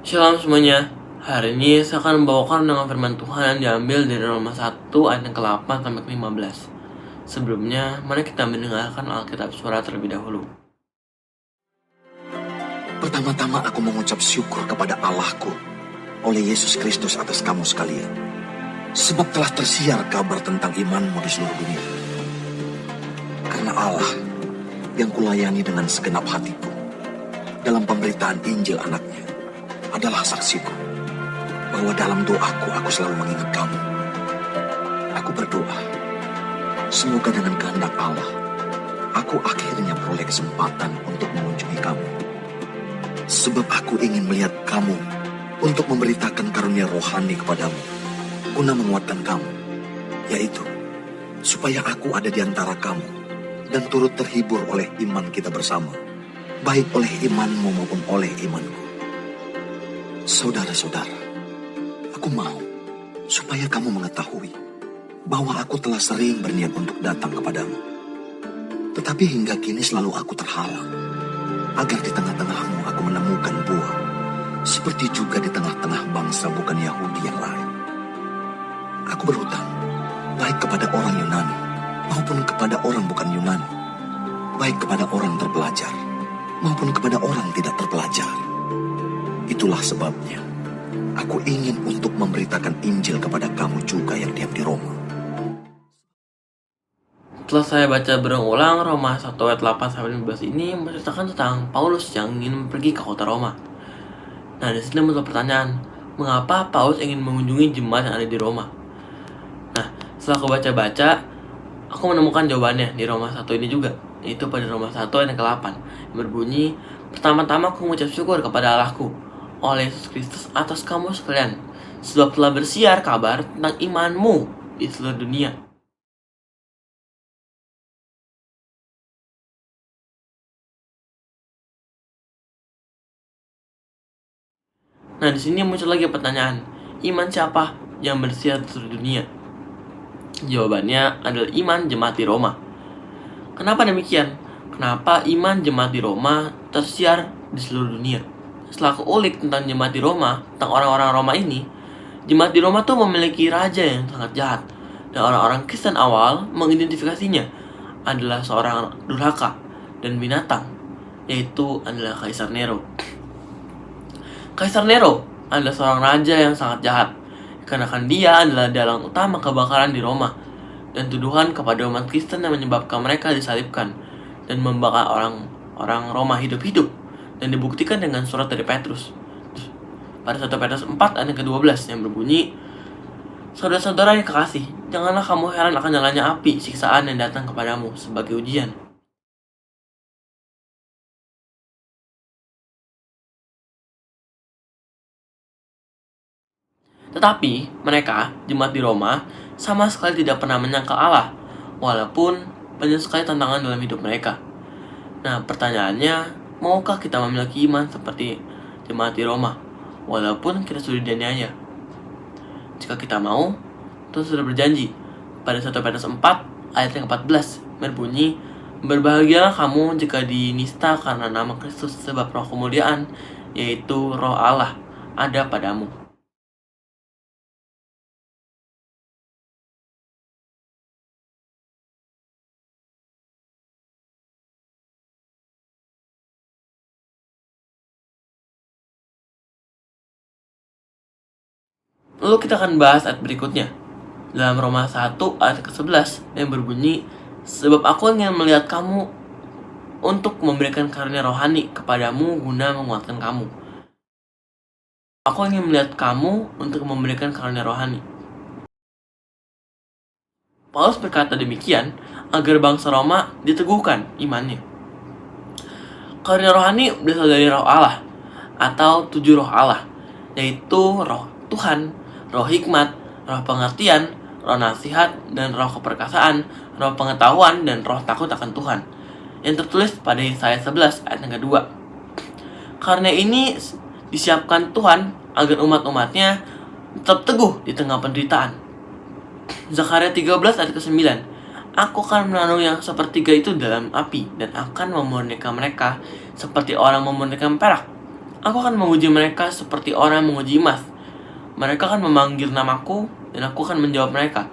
Shalom semuanya. Hari ini saya akan membawakan dengan firman Tuhan yang diambil dari Roma 1 ayat yang ke-8 sampai ke-15. Sebelumnya, mari kita mendengarkan Alkitab Suara terlebih dahulu. Pertama-tama aku mengucap syukur kepada Allahku oleh Yesus Kristus atas kamu sekalian, sebab telah tersiar kabar tentang imanmu di seluruh dunia. Karena Allah yang kulayani dengan segenap hatiku dalam pemberitaan Injil anaknya adalah saksiku bahwa dalam doaku aku selalu mengingat kamu. Aku berdoa, semoga dengan kehendak Allah, aku akhirnya peroleh kesempatan untuk mengunjungi kamu. Sebab aku ingin melihat kamu untuk memberitakan karunia rohani kepadamu, guna menguatkan kamu, yaitu supaya aku ada di antara kamu dan turut terhibur oleh iman kita bersama, baik oleh imanmu maupun oleh imanku. Saudara-saudara, aku mau supaya kamu mengetahui bahwa aku telah sering berniat untuk datang kepadamu. Tetapi hingga kini selalu aku terhalang, agar di tengah-tengahmu aku menemukan buah, seperti juga di tengah-tengah bangsa bukan Yahudi yang lain. Aku berhutang, baik kepada orang Yunani maupun kepada orang bukan Yunani, baik kepada orang terpelajar maupun kepada orang tidak terpelajar. Itulah sebabnya aku ingin untuk memberitakan Injil kepada kamu juga yang diam di Roma. Setelah saya baca berulang Roma 1 ayat 8 sampai 15 ini menceritakan tentang Paulus yang ingin pergi ke kota Roma. Nah, di sini muncul pertanyaan, mengapa Paulus ingin mengunjungi jemaat yang ada di Roma? Nah, setelah aku baca-baca, aku menemukan jawabannya di Roma 1 ini juga, yaitu pada Roma 1 ayat yang ke-8 yang berbunyi, pertama-tama aku mengucap syukur kepada Allahku oleh Yesus Kristus atas kamu sekalian, sebab telah bersiar kabar tentang imanmu di seluruh dunia. Nah, di sini muncul lagi pertanyaan, iman siapa yang bersiar di seluruh dunia? Jawabannya adalah iman jemaat di Roma. Kenapa demikian? Kenapa iman jemaat di Roma tersiar di seluruh dunia? Setelah aku ulik tentang jemaat di Roma, tentang orang-orang Roma ini, jemaat di Roma tuh memiliki raja yang sangat jahat, dan orang-orang Kristen awal mengidentifikasinya adalah seorang durhaka dan binatang, yaitu adalah Kaisar Nero. Kaisar Nero adalah seorang raja yang sangat jahat, karena dia adalah dalang utama kebakaran di Roma, dan tuduhan kepada umat Kristen yang menyebabkan mereka disalibkan dan membakar orang Roma hidup-hidup, dan dibuktikan dengan surat dari Petrus pada 1 Petrus 4 ayat ke-12 yang berbunyi, saudara-saudara yang kekasih, janganlah kamu heran akan nyalanya api siksaan yang datang kepadamu sebagai ujian. Tetapi mereka, jemaat di Roma, sama sekali tidak pernah menyangkal Allah, walaupun banyak sekali tantangan dalam hidup mereka. Nah, pertanyaannya, maukah kita memiliki iman seperti jemaat di Roma, walaupun kita sudah dianiaya? Jika kita mau, Tuhan sudah berjanji pada 1 Petrus 4 ayat yang ke-14 berbunyi, berbahagialah kamu jika dinista karena nama Kristus, sebab roh kemuliaan, yaitu roh Allah, ada padamu. Lalu kita akan bahas ayat berikutnya dalam Roma 1 ayat ke-11 yang berbunyi, sebab aku ingin melihat kamu untuk memberikan karunia rohani kepadamu guna menguatkan kamu. Aku ingin melihat kamu untuk memberikan karunia rohani. Paulus berkata demikian agar bangsa Roma diteguhkan imannya. Karunia rohani berasal dari roh Allah atau 7 roh Allah, yaitu roh Tuhan, roh hikmat, roh pengertian, roh nasihat, dan roh keperkasaan, roh pengetahuan, dan roh takut akan Tuhan, yang tertulis pada Yesaya 11 ayat yang kedua. Karena ini disiapkan Tuhan agar umat-umatnya tetap teguh di tengah penderitaan. Zakaria 13 ayat ke-9, aku akan menanam yang sepertiga itu dalam api, dan akan memurnikan mereka seperti orang memurnikan perak. Aku akan menguji mereka seperti orang menguji emas. Mereka akan memanggil namaku, dan aku akan menjawab mereka.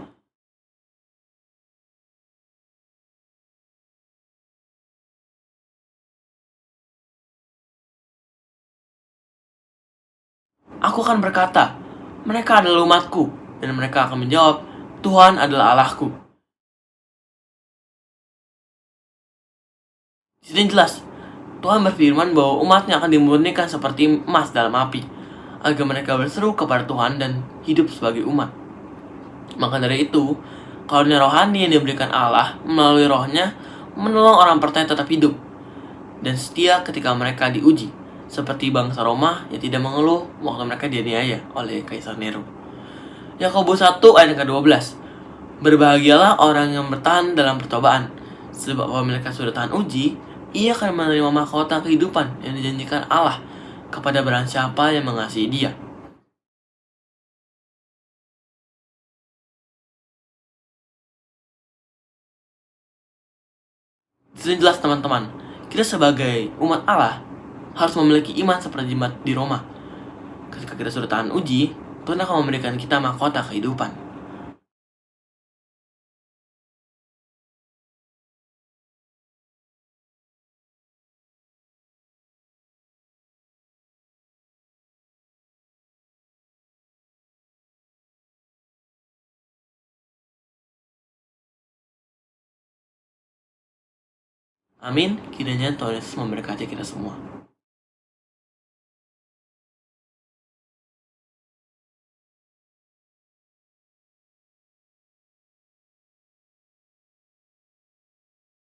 Aku akan berkata, mereka adalah umatku, dan mereka akan menjawab, Tuhan adalah Allahku. Di sini jelas, Tuhan berfirman bahwa umatnya akan dimurnikan seperti emas dalam api, agar mereka berseru kepada Tuhan dan hidup sebagai umat. Maka dari itu, karunia rohani yang diberikan Allah melalui rohnya menolong orang percaya tetap hidup dan setia ketika mereka diuji, seperti bangsa Roma yang tidak mengeluh waktu mereka dianiaya oleh Kaisar Nero. Yakobus 1 ayat ke-12. Berbahagialah orang yang bertahan dalam percobaan, sebab apabila mereka sudah tahan uji, ia akan menerima mahkota kehidupan yang dijanjikan Allah kepada barang siapa yang mengasihi Dia. Jadi jelas teman-teman, kita sebagai umat Allah harus memiliki iman seperti jemaat di Roma. Ketika kita sudah tahan uji, Tuhan akan memberikan kita mahkota kehidupan. Amin, kiranya Tuhan Yesus memberkati kita semua.